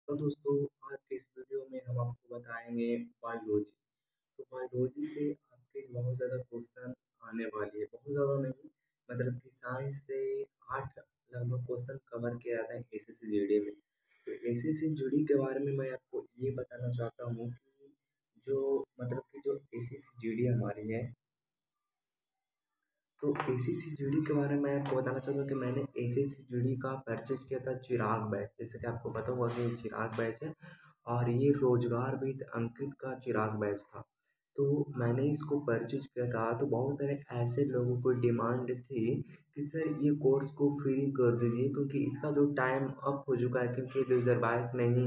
तो दोस्तों, आज के इस वीडियो में हम आपको बताएंगे बायोलॉजी। तो बायोलॉजी से आपके बहुत ज़्यादा क्वेश्चन आने वाली है, बहुत ज़्यादा नहीं, मतलब कि साइंस से 8 लगभग क्वेश्चन कवर किया जाता है एसएससी जीडी में। तो एसएससी जीडी के बारे में मैं आपको ये बताना चाहता हूँ कि जो मतलब कि जो एसएससी जीडी हमारी है, तो एसीसी जीडी के बारे में आपको बताना चाहूँगा कि मैंने एसीसी जीडी का परचेज किया था चिराग बैच, जैसे कि आपको पता होगा कि ये चिराग बैच है और ये रोजगार विद अंकित का चिराग बैच था। तो मैंने इसको परचेज किया था, तो बहुत सारे ऐसे लोगों को डिमांड थी कि सर ये कोर्स को फ्री कर दीजिए, क्योंकि इसका जो टाइम अप हो चुका है, क्योंकि 2022 में ही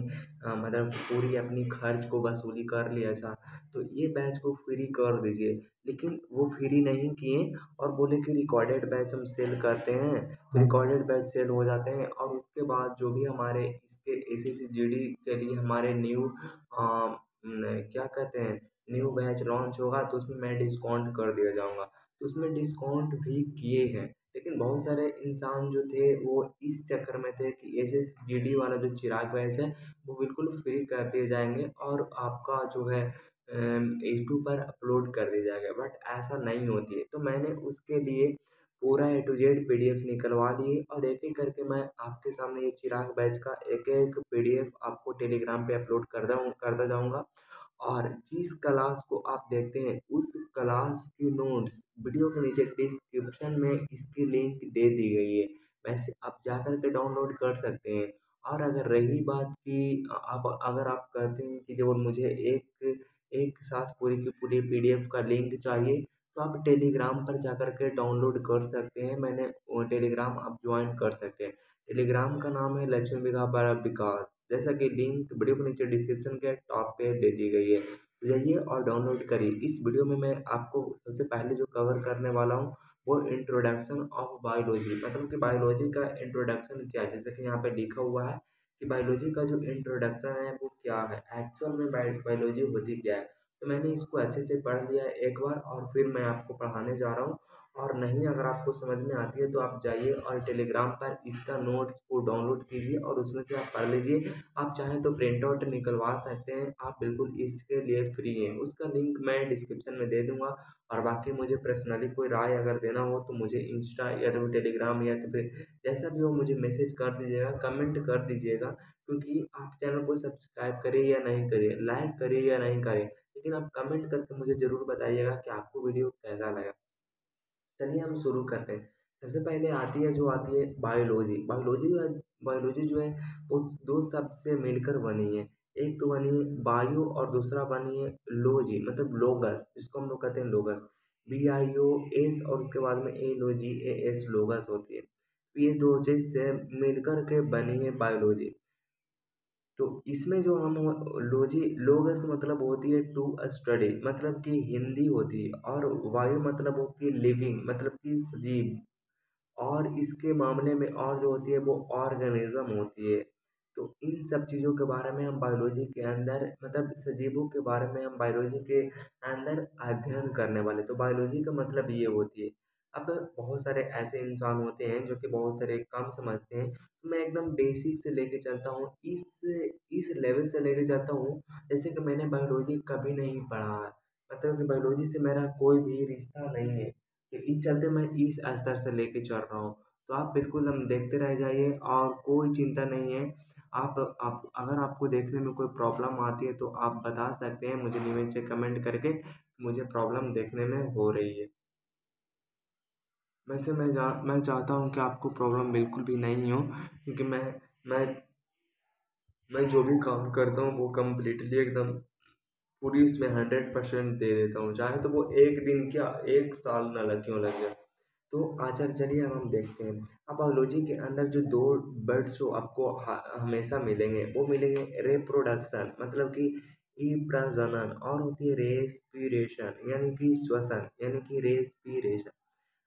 मतलब पूरी अपनी खर्च को वसूली कर लिया था। तो ये बैच को फ्री कर दीजिए, लेकिन वो फ्री नहीं किए और बोले कि रिकॉर्डेड बैच हम सेल करते हैं। तो रिकॉर्डेड बैच सेल हो जाते हैं और उसके बाद जो भी हमारे इसके एसीसी जीडी के लिए हमारे न्यू क्या कहते हैं, न्यू बैच लॉन्च होगा, तो उसमें मैं डिस्काउंट कर दिया जाऊंगा। तो उसमें डिस्काउंट भी किए हैं, लेकिन बहुत सारे इंसान जो थे वो इस चक्कर में थे कि एसीसी जीडी वाला जो चिराग बैच है वो बिल्कुल फ्री कर दिए जाएंगे और आपका जो है यूट्यूब पर अपलोड कर दी जाएगा, बट ऐसा नहीं होती है। तो मैंने उसके लिए पूरा ए टू जेड पीडीएफ निकलवा लिए और एक एक करके मैं आपके सामने ये चिराग बैच का एक एक पीडीएफ आपको टेलीग्राम पे अपलोड करता जाऊंगा। और जिस क्लास को आप देखते हैं उस क्लास की नोट्स वीडियो के नीचे डिस्क्रिप्शन में इसकी लिंक दे दी गई है, वैसे आप जाकर के डाउनलोड कर सकते हैं। और अगर रही बात कि आप अगर आप कहते हैं कि जो मुझे एक एक साथ पूरी की पूरी पीडीएफ का लिंक चाहिए, तो आप टेलीग्राम पर जाकर के डाउनलोड कर सकते हैं। मैंने वो टेलीग्राम आप ज्वाइन कर सकते हैं। टेलीग्राम का नाम है लक्ष्मी विघा बड़ा विकास, जैसा कि लिंक वीडियो के नीचे डिस्क्रिप्शन के टॉप पे दे दी गई है। तो जाइए और डाउनलोड करिए। इस वीडियो में मैं आपको सबसे पहले जो कवर करने वाला हूँ वो इंट्रोडक्शन ऑफ बायोलॉजी, मतलब कि बायोलॉजी का इंट्रोडक्शन क्या है, जैसे कि यहाँ पे लिखा हुआ है कि बायोलॉजी का जो इंट्रोडक्शन है वो क्या है, एक्चुअल में बायोलॉजी होती क्या है। तो मैंने इसको अच्छे से पढ़ लिया है एक बार और फिर मैं आपको पढ़ाने जा रहा हूँ। और नहीं अगर आपको समझ में आती है तो आप जाइए और टेलीग्राम पर इसका नोट्स को डाउनलोड कीजिए और उसमें से आप पढ़ लीजिए। आप चाहें तो प्रिंट आउट निकलवा सकते हैं, आप बिल्कुल इसके लिए फ्री हैं। उसका लिंक मैं डिस्क्रिप्शन में दे दूंगा। और बाकी मुझे पर्सनली कोई राय अगर देना हो तो मुझे इंस्टा या तो टेलीग्राम या तो फिर जैसा भी हो मुझे मैसेज कर दीजिएगा, कमेंट कर दीजिएगा। क्योंकि आप चैनल को सब्सक्राइब करिए या नहीं करिए, लाइक करिए या नहीं करिए, लेकिन आप कमेंट करके मुझे ज़रूर बताइएगा कि आपको वीडियो कैसा लगा। चलिए हम शुरू करते हैं। सबसे पहले आती है बायोलॉजी। बायोलॉजी जो है वो दो शब्द से मिलकर बनी है। एक तो बनी है बायो और दूसरा बनी है लॉजी, मतलब लोगस, जिसको हम लोग कहते हैं लोगस, BIOS, और उसके बाद में LOGAS, लोगस होती है। तो ये दो चीज से मिलकर के बनी है बायोलॉजी। तो इसमें जो हम लॉजी लोगस मतलब होती है टू स्टडी, मतलब कि हिंदी होती है, और वायु मतलब होती है लिविंग, मतलब कि सजीव। और इसके मामले में और जो होती है वो ऑर्गेनिज्म होती है। तो इन सब चीज़ों के बारे में हम बायोलॉजी के अंदर, मतलब सजीवों के बारे में हम बायोलॉजी के अंदर अध्ययन करने वाले। तो बायोलॉजी का मतलब ये होती है। अब बहुत सारे ऐसे इंसान होते हैं जो कि बहुत सारे कम समझते हैं, तो मैं एकदम बेसिक से लेके चलता हूँ, इस लेवल से लेके चलता हूँ जैसे कि मैंने बायोलॉजी कभी नहीं पढ़ा है, मतलब कि बायोलॉजी से मेरा कोई भी रिश्ता नहीं है। तो इस चलते मैं इस स्तर से लेके चल रहा हूँ। तो आप बिल्कुल हम देखते रह जाइए और कोई चिंता नहीं है। आप अगर आपको देखने में कोई प्रॉब्लम आती है तो आप बता सकते हैं मुझे नीचे कमेंट करके, मुझे प्रॉब्लम देखने में हो रही है। वैसे मैं चाहता हूँ कि आपको प्रॉब्लम बिल्कुल भी नहीं हो, क्योंकि मैं मैं जो भी काम करता हूँ वो कम्प्लीटली एकदम पूरी इसमें 100% दे देता हूँ, चाहे तो वो एक दिन क्या एक साल ना लग क्यों लग जाए। तो आचार चलिए अब हम देखते हैं। अब बायोलॉजी के अंदर जो दो वर्ड्स जो आपको हमेशा मिलेंगे वो मिलेंगे रिप्रोडक्शन, मतलब कि ई प्रजनन, और होती है रेस्पिरेशन, यानी कि श्वसन, यानी कि रेस्पिरेशन।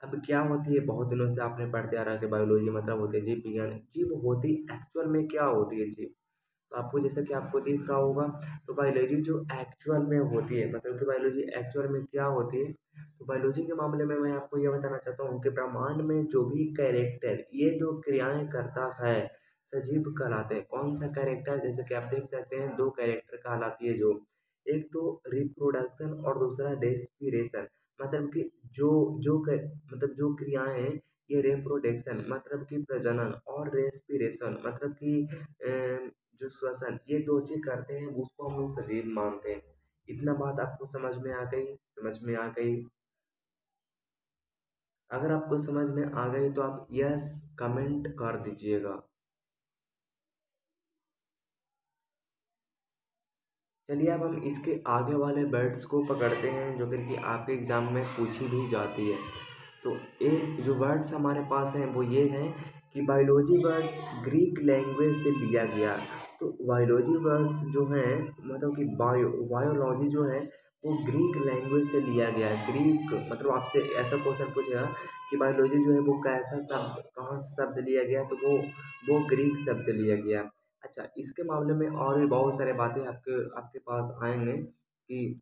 अब क्या होती है, बहुत दिनों से आपने पढ़ते आ रहा है कि बायोलॉजी मतलब होती है जीव विज्ञान। जीव होती एक्चुअल में क्या होती है जीव, तो आपको जैसा कि आपको दिख रहा होगा, तो बायोलॉजी जो एक्चुअल में होती है, मतलब कि बायोलॉजी एक्चुअल में क्या होती है। तो बायोलॉजी के मामले में मैं आपको यह बताना चाहता हूँ कि ब्रह्मांड में जो भी कैरेक्टर ये दो क्रियाएं करता है, सजीव कहलाते हैं। कौन सा कैरेक्टर, जैसे कि आप देख सकते हैं दो कैरेक्टर कहलाती है जो, एक तो रिप्रोडक्शन और दूसरा रेस्पिरेशन। मतलब कि जो मतलब जो क्रियाएं हैं, ये रिप्रोडक्शन मतलब कि प्रजनन, और रेस्पिरेशन मतलब कि जो श्वसन, ये दो चीज करते हैं, उसको हम लोग सजीव मानते हैं। इतना बात आपको समझ में आ गई? समझ में आ गई? अगर आपको समझ में आ गई तो आप यस कमेंट कर दीजिएगा। चलिए अब हम इसके आगे वाले वर्ड्स को पकड़ते हैं जो कि आपके एग्जाम में पूछी भी जाती है। तो एक जो वर्ड्स हमारे पास हैं वो ये हैं कि बायोलॉजी वर्ड्स ग्रीक लैंग्वेज से लिया गया। तो बायोलॉजी वर्ड्स जो हैं, मतलब कि बायोलॉजी जो है वो ग्रीक लैंग्वेज से लिया गया है। ग्रीक मतलब आपसे ऐसा क्वेश्चन पूछेगा कि बायोलॉजी जो है वो कैसा शब्द, कहाँ से शब्द लिया गया, तो वो ग्रीक शब्द लिया गया। अच्छा, इसके मामले में और भी बहुत सारे बातें आपके आपके पास आएंगे कि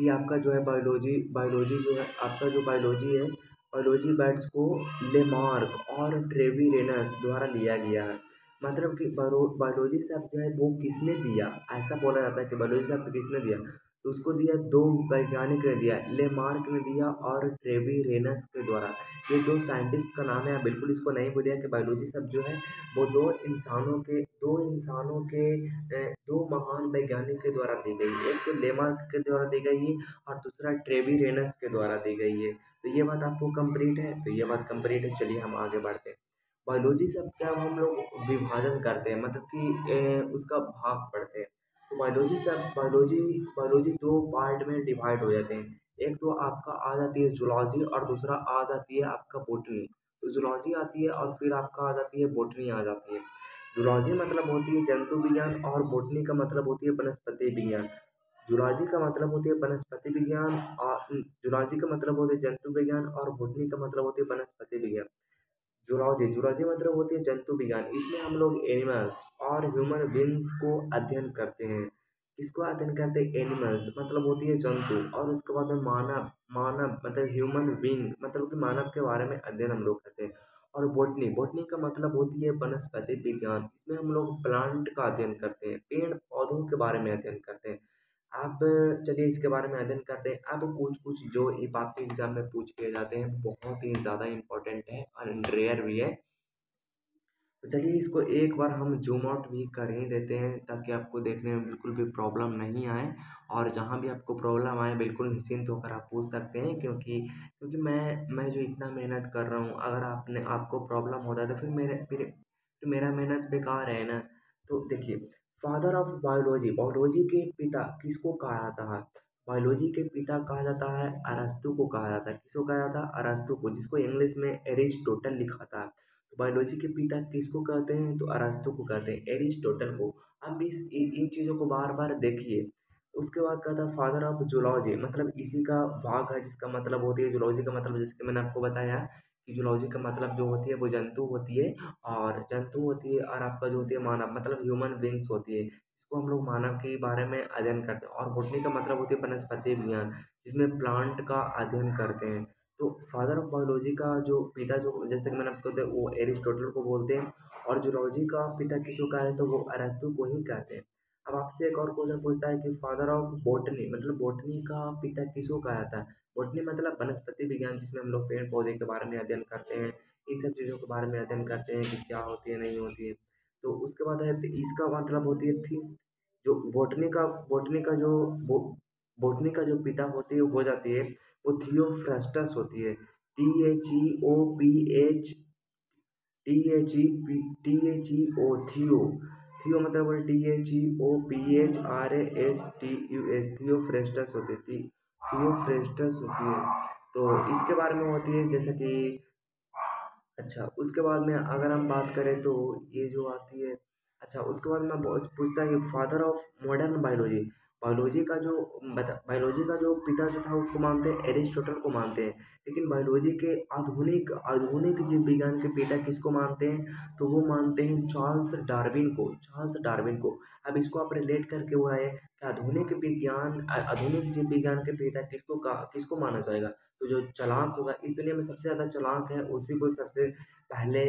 आपका जो है बायोलॉजी बायोलॉजी जो है आपका जो बायोलॉजी है, बायोलॉजी वर्ड्स को लेमार्क और ट्रेविरेनस द्वारा लिया गया है। मतलब कि बायोलॉजी शब्द जो है वो किसने दिया, ऐसा बोला जाता है कि बायोलॉजी शब्द किसने दिया, तो उसको दिया दो वैज्ञानिक ने दिया, लेमार्क ने दिया और ट्रेविरेनस के द्वारा। ये दो साइंटिस्ट का नाम है, आप बिल्कुल इसको नहीं भूलिए कि बायोलॉजी शब्द जो है वो दो इंसानों के दो महान वैज्ञानिक के द्वारा दी गई। एक तो लेमार्क के द्वारा दी गई है और दूसरा ट्रेविरेनस के द्वारा दी गई है। तो ये बात आपको कंप्लीट है? तो ये बात कंप्लीट है। चलिए हम आगे बढ़ते हैं। बायोलॉजी से अब क्या हम लोग विभाजन करते हैं, मतलब कि उसका भाग पढ़ते हैं। तो बायोलॉजी दो पार्ट में डिवाइड हो जाते हैं। एक तो आपका आ जाती है जूलॉजी और दूसरा आ जाती है आपका बोटनी। तो जूलॉजी आती है और फिर आपका आ जाती है बोटनी आ जाती है। जूलॉजी मतलब होती है जंतु विज्ञान और बोटनी का मतलब होती है वनस्पति विज्ञान। जूलॉजी का मतलब होती है वनस्पति विज्ञान और जूलॉजी का मतलब होती है जंतु विज्ञान और बोटनी का मतलब होती है वनस्पति विज्ञान। जूलॉजी जूलॉजी मतलब होती है जंतु विज्ञान। इसमें हम लोग एनिमल्स और ह्यूमन बींग्स को अध्ययन करते हैं। किसको अध्ययन करते हैं? एनिमल्स मतलब होती है जंतु, और उसके बाद में मानव मानव मतलब ह्यूमन बींग मतलब कि मानव के बारे में अध्ययन हम लोग करते हैं। और बोटनी बोटनी का मतलब होती है वनस्पति विज्ञान। इसमें हम लोग प्लांट का अध्ययन करते हैं, पेड़ पौधों के बारे में अध्ययन करते हैं। अब चलिए इसके बारे में अध्ययन करते हैं। अब कुछ कुछ जो ये आपके एग्जाम में पूछ के जाते हैं बहुत ही ज़्यादा इंपॉर्टेंट है और रेयर भी है। तो चलिए इसको एक बार हम जूम आउट भी कर ही देते हैं ताकि आपको देखने में बिल्कुल भी प्रॉब्लम नहीं आए। और जहाँ भी आपको प्रॉब्लम आए बिल्कुल निश्चिंत होकर आप पूछ सकते हैं, क्योंकि क्योंकि मैं जो इतना मेहनत कर रहा हूँ, अगर आपको प्रॉब्लम होता है तो फिर मेरा मेहनत बेकार है ना। तो देखिए, फादर ऑफ बायोलॉजी, बायोलॉजी के पिता किसको कहा जाता है? बायोलॉजी के पिता कहा जाता है अरस्तु को कहा जाता है। किसको कहा जाता है? अरस्तु को, जिसको इंग्लिश में एरिस्टोटल लिखा था। बायोलॉजी के पिता किसको कहते हैं? तो अरस्तु को कहते हैं, एरिस्टोटल को। अब इन चीज़ों को बार बार देखिए। उसके बाद कहता है फादर ऑफ जूलॉजी, मतलब इसी का भाग है जिसका मतलब होती है जूलॉजी का मतलब, जैसे कि मैंने आपको बताया कि जूलॉजी का मतलब जो होती है वो जंतु होती है, और जंतु होती है, और आपका जो होती है मानव मतलब ह्यूमन बींग्स होती है, इसको हम लोग मानव के बारे में अध्ययन करते हैं। और बोटनी का मतलब होती है वनस्पति विज्ञान, जिसमें प्लांट का अध्ययन करते हैं। तो फादर ऑफ बायोलॉजी का जो पिता, जो जैसे कि मैंने आपको बताया, वो एरिस्टोटल को बोलते हैं। और जूलॉजी का पिता किसको कहते हैं? तो वो अरस्तु को ही कहते हैं। अब आपसे एक और क्वेश्चन पूछता है कि फादर ऑफ बोटनी, मतलब बोटनी का पिता किसको कहा जाता है? बोटनी मतलब वनस्पति विज्ञान, जिसमें हम लोग पेड़ पौधे के बारे में अध्ययन करते हैं, इन सब चीज़ों के बारे में अध्ययन करते हैं कि क्या होती है नहीं होती है। तो उसके बाद है इसका मतलब होती है थी, जो बोटनी का जो बो, बोटनी का जो पिता होती है वो हो जाती है, वो थियोफ्रस्टस होती है। THEOPH THEO थियो, थियो मतलब THEOPHRASTUS, थियोफ्रेस्टस होती है, थियोफ्रेस्टस होती है। तो इसके बारे में होती है जैसे कि, अच्छा उसके बाद में अगर हम बात करें तो ये जो आती है, अच्छा उसके बाद में पूछता है कि father of modern biology, biology का जो पिता जो था उसको मानते हैं एरिस्टोटल को मानते हैं। लेकिन बायोलॉजी के आधुनिक आधुनिक जीव विज्ञान के पिता किसको मानते हैं? तो वो मानते हैं चार्ल्स डार्विन को। अब इसको आप रिलेट करके वो है कि आधुनिक जीव विज्ञान के पिता किसको माना जाएगा? तो जो चालाक होगा इस दुनिया में सबसे ज़्यादा चालाक है उसी को सबसे पहले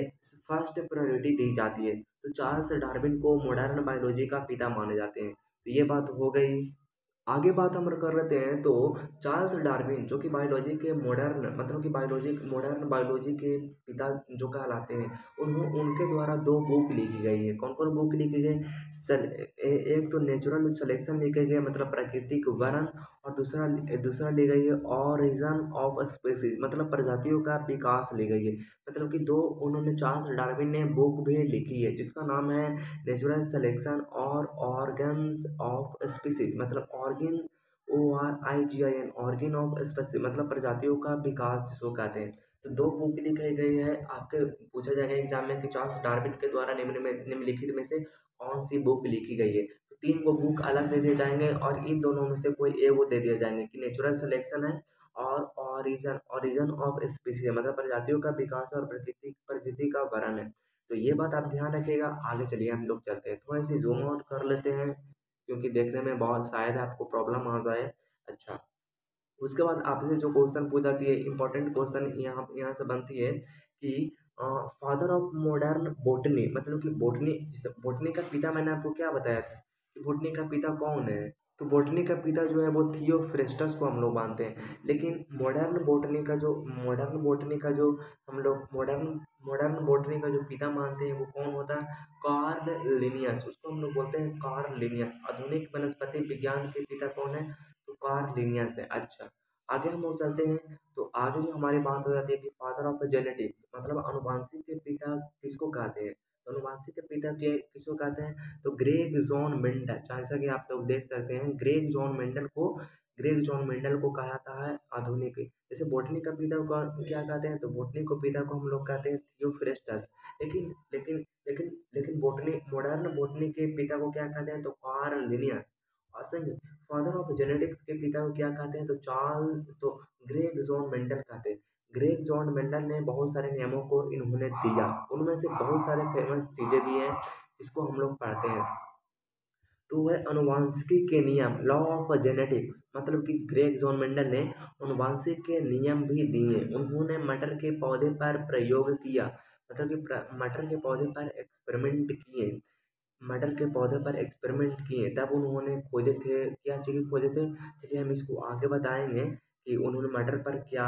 फर्स्ट प्रायोरिटी दी जाती है। तो चार्ल्स डार्विन को मॉडर्न बायोलॉजी का पिता माने जाते हैं। तो ये बात हो गई। आगे बात हम कर लेते हैं। तो चार्ल्स डार्विन जो कि बायोलॉजी के मॉडर्न बायोलॉजी के पिता जो कहलाते हैं, उनके द्वारा दो बुक लिखी गई है। कौन कौन बुक लिखी गई? एक तो नेचुरल सिलेक्शन लिखे गए मतलब प्राकृतिक वर्णन, और दूसरा दूसरा ली गई है ऑरिजिन ऑफ स्पीसीज मतलब प्रजातियों का विकास ली गई है। मतलब कि दो उन्होंने चार्ल्स डार्विन ने बुक भी लिखी है जिसका नाम है नेचुरल सिलेक्शन और ऑर्गन्स ऑफ स्पीसीज मतलब organ ORIGIN organ of species मतलब प्रजातियों का विकास जिसको कहते हैं। तो दो बुक लिखी गई है। आपके पूछा जाएगा एग्जाम में कि चार्ल्स डार्विन के द्वारा निम्नलिखित में से कौन सी बुक लिखी गई है? तो तीन को बुक अलग दे दिए जाएंगे और इन दोनों में से कोई एक वो दे दिए जाएंगे कि नेचुरल सिलेक्शन है और ओरिजिन ऑफ स्पीसीज मतलब प्रजातियों का विकास और प्रकृति का वर्णन है। तो ये बात आप ध्यान रखिएगा। आगे चलिए हम लोग चलते हैं, थोड़ा सी जूम आउट कर लेते हैं क्योंकि देखने में बहुत शायद आपको प्रॉब्लम आ जाए। अच्छा, उसके बाद आपसे जो क्वेश्चन पूछ जाती है इंपॉर्टेंट क्वेश्चन यहाँ से बनती है कि फादर ऑफ मॉडर्न बोटनी मतलब कि बोटनी का पिता मैंने आपको क्या बताया था कि बोटनी का पिता कौन है? तो बोटनी का पिता जो है वो थियोफ्रेस्टस को हम लोग मानते हैं। लेकिन मॉडर्न बोटनी का जो पिता मानते हैं वो कौन होता है? कार्ल लिनियस, उसको हम लोग बोलते हैं कार्ल लिनियस। आधुनिक वनस्पति विज्ञान के पिता कौन है? तो कार्ल लिनियस है। अच्छा, आगे हम लोग चलते हैं। तो आगे जो हमारी बात हो जाती है कि फादर ऑफ जेनेटिक्स मतलब अनुवांशिक के पिता किसको कहते हैं? तो अनुवांशिक के पिता के किसको कहते हैं? तो ग्रेग जॉन मेंडल, जैसा कि आप लोग देख सकते हैं ग्रेग जॉन मेंडल को कहा जाता है आधुनिक। जैसे बोटनी का पिता को क्या कहते हैं? तो बोटनी को पिता को हम लोग कहते हैं थियोफ्रेस्टस। लेकिन लेकिन लेकिन बोटनी मॉडर्न बोटनी के पिता को क्या कहते हैं? तो कार्ल लिनियस। असंग फादर ऑफ जेनेटिक्स के पिता को क्या कहते हैं? तो ग्रेग जॉन मेंडल कहते हैं। ग्रेग जॉन मेंडल ने बहुत सारे नियमों को इन्होंने दिया, उनमें से बहुत सारे फेमस चीजें भी हैं जिसको हम लोग पढ़ते हैं। तो वह अनुवांशिकी के नियम लॉ ऑफ जेनेटिक्स मतलब कि ग्रेग जॉन मेंडल ने अनुवांशिक के नियम भी दिए। उन्होंने मटर के पौधे पर प्रयोग किया मतलब कि मटर के पौधे पर एक्सपेरिमेंट किए तब उन्होंने खोजे थे क्या चीज़ खोजे थे। चलिए हम इसको आगे बताएंगे कि उन्होंने मटर पर क्या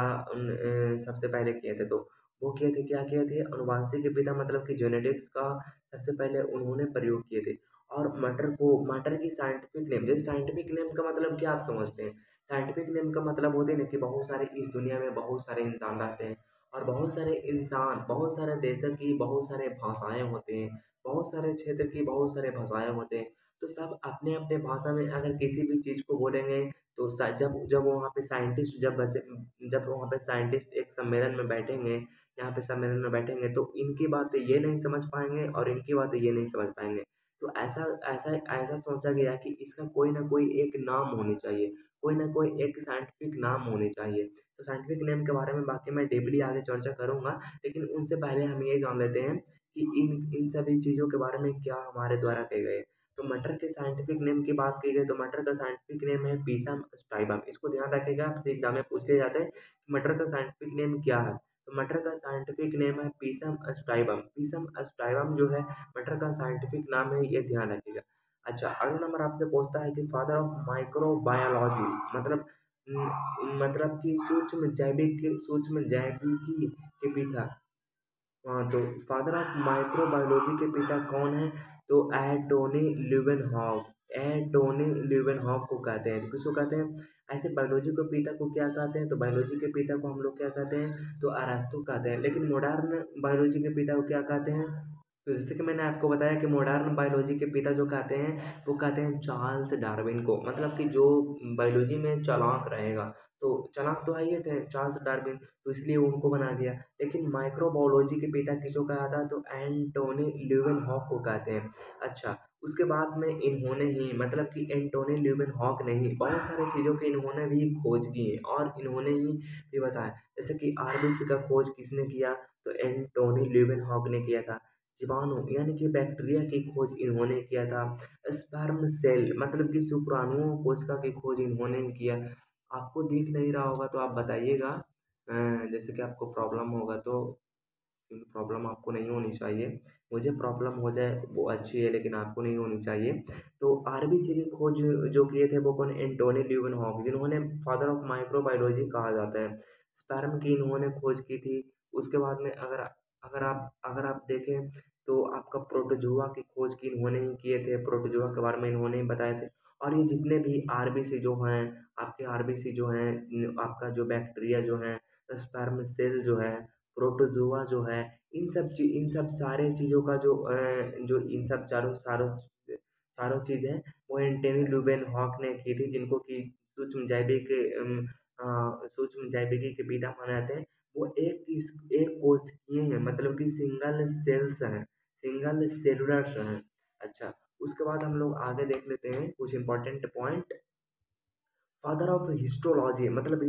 सबसे पहले किए थे। तो वो किए थे क्या किए थे? अनुवांशिक के पिता मतलब कि जेनेटिक्स का सबसे पहले उन्होंने प्रयोग किए थे। और मटर की साइंटिफिक नेम, जैसे साइंटिफिक नेम का मतलब क्या आप समझते हैं? साइंटिफिक नेम का मतलब होते हैं ना कि बहुत सारे इस दुनिया में बहुत सारे इंसान रहते हैं और बहुत सारे देशों की बहुत सारे भाषाएं होते हैं, बहुत सारे क्षेत्र की बहुत सारे भाषाएं होते हैं। तो सब अपने अपने भाषा में अगर किसी भी चीज़ को बोलेंगे तो जब जब वहाँ पे साइंटिस्ट जब वहाँ पे साइंटिस्ट एक सम्मेलन में बैठेंगे, यहाँ पे सम्मेलन में बैठेंगे तो इनकी बातें ये नहीं समझ पाएंगे और इनकी बातें ये नहीं समझ पाएंगे। तो ऐसा ऐसा ऐसा सोचा गया कि इसका कोई ना कोई एक नाम होनी चाहिए, कोई ना कोई एक साइंटिफिक नाम होनी चाहिए। तो साइंटिफिक नेम के बारे में बाकी मैं डीपली आगे चर्चा करूंगा, लेकिन उनसे पहले हम ये जान लेते हैं कि इन इन सभी चीज़ों के बारे में क्या हमारे द्वारा कहे गए। तो मटर के साइंटिफिक नेम की बात की गई तो मटर का साइंटिफिक नेम है पीसम स्टाइबम। इसको ध्यान रखिएगा, आपसे एग्जाम में पूछ लिया जाता है कि मटर का साइंटिफिक नेम क्या है। तो मटर का साइंटिफिक नेम है पीसम स्टाइबम। पीसम स्टाइबम जो है मटर का साइंटिफिक नाम है, ये ध्यान रखिएगा। अच्छा, अगला नंबर आपसे पूछता है कि फादर ऑफ माइक्रोबायोलॉजी मतलब कि सूक्ष्म जैविकी के पिता। हाँ, तो फादर ऑफ माइक्रोबायोलॉजी के पिता कौन है? तो एटोनी ल्यूवेनहॉक को कहते हैं। तो किसको कहते हैं? ऐसे बायोलॉजी के पिता को क्या कहते हैं? तो बायोलॉजी के पिता को हम लोग क्या कहते हैं? तो अरस्तु कहते हैं। लेकिन मॉडर्न बायोलॉजी के पिता को क्या कहते हैं? तो जैसे कि मैंने आपको बताया कि मॉडर्न बायोलॉजी के पिता जो कहते हैं वो कहते हैं चार्ल्स डार्विन को, मतलब कि जो बायोलॉजी में चालाक रहेगा। तो चालाक तो है ही थे चार्ल्स डार्विन, तो इसलिए उनको बना दिया। लेकिन माइक्रोबायोलॉजी के पिता किसको कहा था? तो एंटोनी ल्यूवेनहॉक को कहते हैं। अच्छा, उसके बाद में इन्होंने ही मतलब कि एंटोनी ल्यूमेनहॉक ने ही बहुत सारी चीज़ों की इन्होंने भी खोज की है और इन्होंने ही भी बताया। जैसे कि आरबीसी का खोज किसने किया, तो एंटोनी ल्यूमेनहॉक ने किया था। जीवाणु यानी कि बैक्टीरिया की खोज इन्होंने किया था। स्पर्म सेल मतलब कि शुक्राणुओं कोशिका की खोज इन्होंने ही किया। आपको दिख नहीं रहा होगा तो आप बताइएगा। जैसे कि आपको प्रॉब्लम होगा तो, क्योंकि प्रॉब्लम आपको नहीं होनी चाहिए। मुझे प्रॉब्लम हो जाए वो अच्छी है, लेकिन आपको नहीं होनी चाहिए। तो आरबीसी की खोज जो किए थे वो कौन, एंटोनी ल्यूवेनहॉक, जिन्होंने फादर ऑफ माइक्रोबायोलॉजी कहा जाता है। स्पर्म की इन्होंने खोज की थी। उसके बाद में अगर आप देखें तो आपका प्रोटोजोआ की खोज की इन्होंने ही किए थे। प्रोटोजोआ के बारे में इन्होंने ही बताए थे। और ये जितने भी आरबीसी जो हैं, आपके आरबीसी जो हैं, आपका जो बैक्टीरिया जो है, स्पर्म सेल जो है, प्रोटोजोआ जो है, इन सब सारे चीज़ों का जो इन सब चारों चारों चारों चीज़ है वो एंटनी ल्यूवेनहॉक ने की थी, जिनको कि सूक्ष्म जैविकी के पिता माने जाते हैं। वो एक कोशिकीय हैं, मतलब कि सिंगल सेल्स हैं, सिंगल सेलुलर्स हैं। अच्छा, उसके बाद हम लोग आगे देख लेते हैं कुछ important point. Father of histology मतलब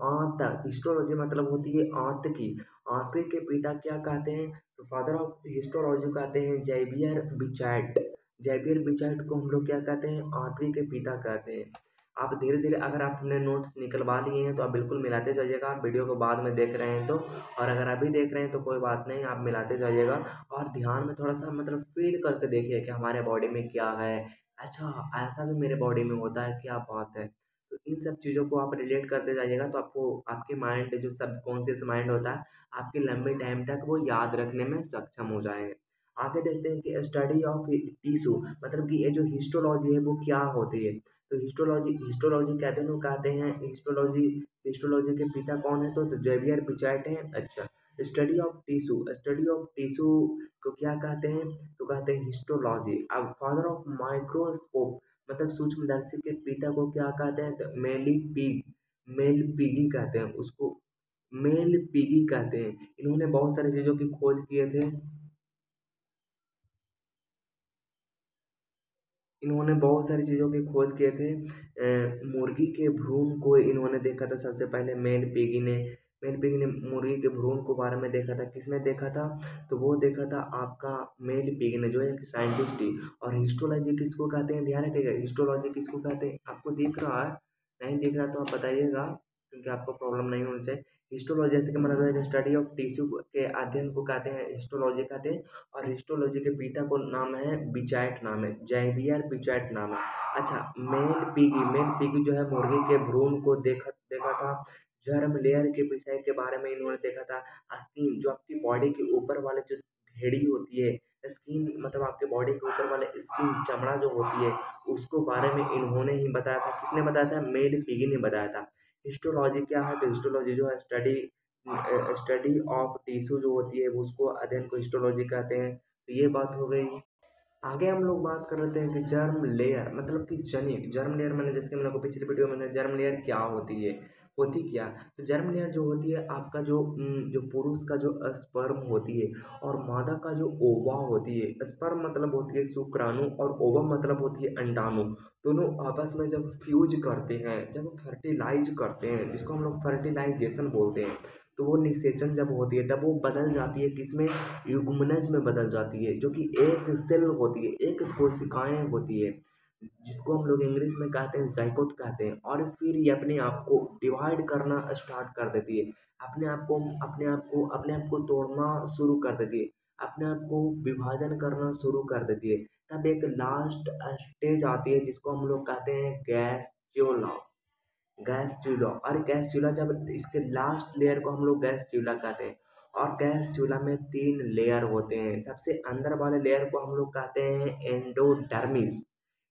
आंत, हिस्टोलॉजी मतलब होती है आंत की। आंत के पिता क्या कहते हैं, तो फादर ऑफ हिस्टोलॉजी कहते हैं जैवियर बिचार्ड। जैवियर बिचार्ड को हम लोग क्या कहते हैं, आंत के पिता कहते हैं। आप धीरे धीरे अगर आपने नोट्स निकलवा लिए हैं तो आप बिल्कुल मिलाते जाइएगा। आप वीडियो को बाद में देख रहे हैं तो, और अगर अभी देख रहे हैं तो कोई बात नहीं, आप मिलाते जाइएगा। और ध्यान में थोड़ा सा मतलब फील करके देखिए कि हमारे बॉडी में क्या है। अच्छा, ऐसा भी मेरे बॉडी में होता है, क्या बात है। तो इन सब चीज़ों को आप रिलेट करते जाइएगा तो आपको आपके माइंड जो सबकॉन्शियस माइंड होता है, आपके लंबे टाइम तक वो याद रखने में सक्षम हो जाएंगे। आगे देखते हैं कि स्टडी ऑफ टिश्यू मतलब कि ये जो हिस्टोलॉजी है वो क्या होती है। तो हिस्टोलॉजी हिस्टोलॉजी कहते हैं, लोग कहते हैं हिस्टोलॉजी, हिस्टोलॉजी के पिता कौन है, तो जेवियर पिचार्ड है। अच्छा, स्टडी ऑफ टिश्यू को क्या कहते हैं, तो कहते हैं हिस्टोलॉजी। अब फादर ऑफ माइक्रोस्कोप मतलब सूक्ष्मदर्शी के पिता को क्या कहते हैं, तो मेल पिगी कहते हैं उसको, मेल पिगी कहते हैं। इन्होंने बहुत सारी चीज़ों की खोज किए थे। इन्होंने बहुत सारी चीज़ों की खोज किए थे। मुर्गी के भ्रूण को इन्होंने देखा था सबसे पहले, मेल पिगी ने मुर्गी के भ्रूण को बारे में देखा था। किसने देखा था, तो वो देखा था आपका मेल पिगी ने, जो है साइंटिस्ट ही। और हिस्टोलॉजी किसको कहते हैं, ध्यान रखिएगा, हिस्टोलॉजी किसको कहते हैं। आपको दिख रहा है, नहीं दिख रहा तो आप बताइएगा, क्योंकि आपको प्रॉब्लम नहीं होनी चाहिए। हिस्टोलॉजी जैसे कि मतलब है स्टडी ऑफ टिश्यू के अध्ययन को कहते हैं हिस्टोलॉजी कहते हैं। और हिस्टोलॉजी के पिता को नाम है बिचार्ड, नाम है जैवियर बिचार्ड नाम है। अच्छा, मेल पिगी जो है मुर्गी के भ्रूण को देखा देखा था। जर्म लेयर के विषय के बारे में इन्होंने देखा था। स्किन जो आपकी बॉडी के ऊपर वाले जो हेड़ी होती है, स्किन मतलब आपके बॉडी के ऊपर वाले स्किन चमड़ा जो होती है, उसको बारे में इन्होंने ही बताया था। किसने बताया था, मेल पिगी ने बताया था। हिस्टोलॉजी क्या है, तो हिस्टोलॉजी जो है स्टडी ऑफ टिश्यू जो होती है उसको अध्ययन को हिस्टोलॉजी कहते हैं। तो ये बात हो गई। आगे हम लोग बात कर लेते हैं कि जर्म लेयर मतलब कि जनिक। जर्म लेयर मैंने जैसे कि हम लोग को पिछली वीडियो में जर्म लेयर क्या होती है, होती क्या, तो जर्म लेयर जो होती है आपका जो पुरुष का जो स्पर्म होती है और मादा का जो ओवा होती है। स्पर्म मतलब होती है शुक्राणु और ओवा मतलब होती है अंडाणु। दोनों आपस में जब फ्यूज करते हैं, जब फर्टिलाइज करते हैं, जिसको हम लोग फर्टिलाइजेशन बोलते हैं, तो वो निषेचन जब होती है तब वो बदल जाती है किसमें, युग्मनज में बदल जाती है, जो कि एक सेल होती है, एक कोशिकाएं होती है, जिसको हम लोग इंग्लिश में कहते हैं जाइकोट कहते हैं। और फिर ये अपने आप को डिवाइड करना स्टार्ट कर देती है, अपने आप को तोड़ना शुरू कर देती है, अपने आप को विभाजन करना शुरू कर देती है। तब एक लास्ट स्टेज आती है जिसको हम लोग कहते हैं गैस्ट्रोला। गैस चूल्हा, और गैस चूल्हा जब इसके लास्ट लेयर को हम लोग गैस चूल्हा कहते हैं। और गैस चूल्हा में 3 लेयर होते हैं। सबसे अंदर वाले लेयर को हम लोग कहते हैं एंडोडर्मिस।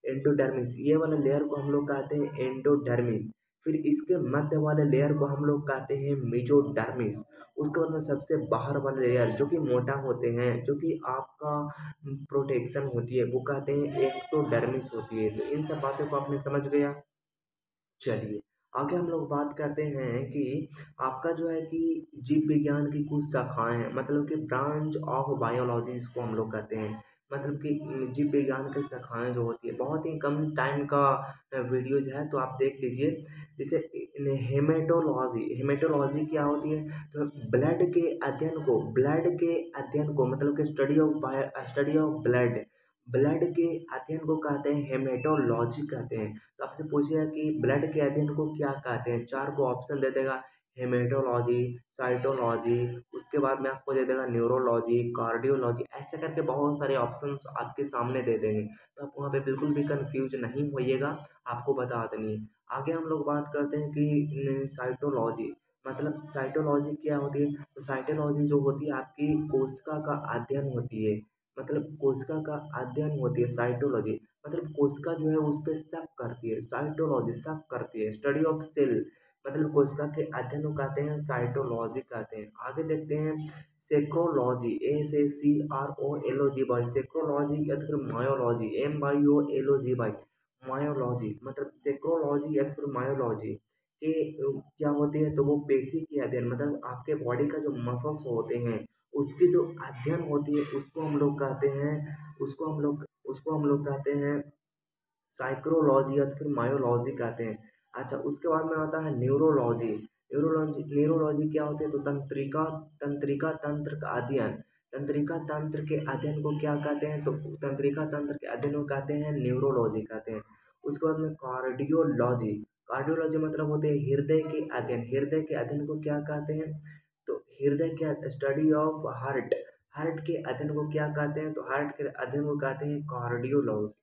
एंडोडर्मिस ये वाले लेयर को हम लोग कहते हैं एंडोडर्मिस। फिर इसके मध्य वाले लेयर को हम लोग कहते हैं मेजोडर्मिस। उसके बाद में सबसे बाहर वाले लेयर जो कि मोटा होते हैं, जो कि आपका प्रोटेक्शन होती है, वो कहते हैं एक्टोडर्मिस होती है। तो इन सब बातों को आपने समझ गया। चलिए, आगे हम लोग बात करते हैं कि आपका जो है कि जीव विज्ञान की कुछ शाखाएं हैं, मतलब कि ब्रांच ऑफ बायोलॉजी जिसको हम लोग कहते हैं। मतलब कि जीव विज्ञान की शाखाएँ जो होती है, बहुत ही कम टाइम का वीडियोज़ है, तो आप देख लीजिए। जैसे हेमेटोलॉजी, हेमेटोलॉजी क्या होती है? तो ब्लड के अध्ययन को मतलब कि स्टडी ऑफ ब्लड, ब्लड के अध्ययन को कहते हैं हेमेटोलॉजी कहते हैं। तो आपसे पूछिएगा कि ब्लड के अध्ययन को क्या कहते हैं? 4 को ऑप्शन दे देगा, हेमेटोलॉजी, साइटोलॉजी, उसके बाद में आपको दे देगा न्यूरोलॉजी, कार्डियोलॉजी, ऐसे करके बहुत सारे ऑप्शंस आपके सामने दे देंगे। तो आप वहाँ पे बिल्कुल भी कन्फ्यूज नहीं होइएगा, आपको बता देनी है। आगे हम लोग बात करते हैं कि साइटोलॉजी, मतलब साइटोलॉजी क्या होती है? तो साइटोलॉजी जो होती है आपकी कोशिका का अध्ययन होती है, मतलब कोशिका का अध्ययन होती है साइटोलॉजी। मतलब कोशिका जो है उस पे शक करती है, साइटोलॉजी शक करती है, स्टडी ऑफ सेल, मतलब कोशिका के अध्ययन को कहते हैं साइटोलॉजी कहते हैं। आगे देखते हैं सेक्रोलॉजी, SACROLOG बाई, सेक्रोलॉजी या तो फिर मायोलॉजी, MYOLOG बाई, मायोलॉजी, मतलब सेक्रोलॉजी या तो फिर मायोलॉजी के क्या होती है? तो वो पेशी की अध्ययन, मतलब आपके बॉडी का जो मसल्स होते हैं उसकी जो अध्ययन होती है उसको हम लोग कहते हैं, उसको हम लोग कहते हैं साइक्रोलॉजी या तो फिर मायोलॉजी कहते हैं। अच्छा, उसके बाद में आता है न्यूरोलॉजी। न्यूरोलॉजी क्या होती है? तो तंत्रिका तंत्रिका तंत्र का अध्ययन, तंत्रिका तंत्र के अध्ययन को क्या कहते हैं? तो तंत्रिका तंत्र के अध्ययन को कहते हैं न्यूरोलॉजी कहते हैं। उसके बाद में कार्डियोलॉजी, कार्डियोलॉजी मतलब होते हैं हृदय के अध्ययन, हृदय के अध्ययन को क्या कहते हैं? तो हृदय के स्टडी ऑफ हार्ट, हार्ट के अध्ययन को क्या कहते हैं? तो हार्ट के अध्ययन को कहते हैं कार्डियोलॉजी।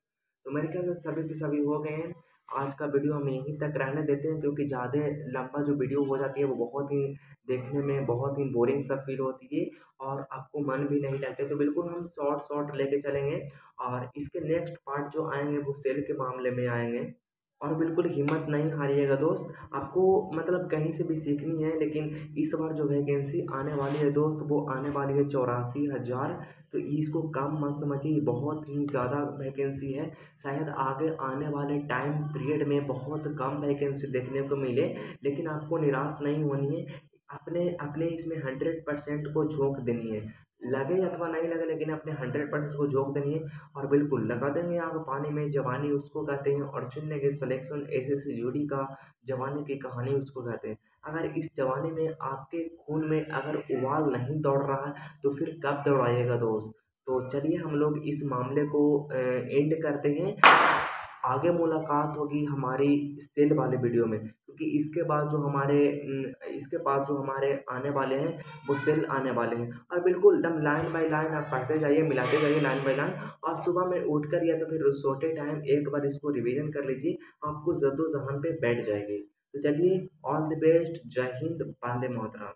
तो मेरे ख्याल से सभी के सभी हो गए हैं। आज का वीडियो हम यहीं तक रहने देते हैं, क्योंकि ज़्यादा लंबा जो वीडियो हो जाती है वो बहुत ही देखने में बहुत ही बोरिंग सा फील होती है और आपको मन भी नहीं लगता। तो बिल्कुल हम शॉर्ट शॉर्ट लेके चलेंगे और इसके नेक्स्ट पार्ट जो आएंगे वो सेल के मामले में आएंगे। और बिल्कुल हिम्मत नहीं हारिएगा दोस्त, आपको मतलब कहीं से भी सीखनी है, लेकिन इस बार जो वैकेंसी आने वाली है दोस्त वो आने वाली है 84,000। तो इसको कम मत समझिए, बहुत ही ज़्यादा वैकेंसी है। शायद आगे आने वाले टाइम पीरियड में बहुत कम वैकेंसी देखने को मिले, लेकिन आपको निराश नहीं होनी है। अपने अपने इसमें 100% को झोंक देनी है, लगे अथवा नहीं लगे, लेकिन अपने 100% को झोंक देनी है। और बिल्कुल लगा देंगे आग पानी में, जवानी उसको कहते हैं। और चुनने के सिलेक्शन एसएससी जीडी का जवानी की कहानी उसको कहते हैं। अगर इस जवानी में आपके खून में अगर उबाल नहीं दौड़ रहा है तो फिर कब दौड़ाइएगा दोस्त। तो चलिए हम लोग इस मामले को एंड करते हैं। आगे मुलाकात होगी हमारी सेल वाले वीडियो में, क्योंकि इसके बाद जो हमारे आने वाले हैं वो सेल आने वाले हैं। और बिल्कुल एकदम लाइन बाय लाइन आप पढ़ते जाइए, मिलाते जाइए लाइन बाय लाइन। और सुबह में उठकर या तो फिर सोते टाइम एक बार इसको रिवीजन कर लीजिए, आपको जद्दोजहद पे बैठ जाएगी। तो चलिए, ऑल द बेस्ट, जय हिंद, वंदे मातरम।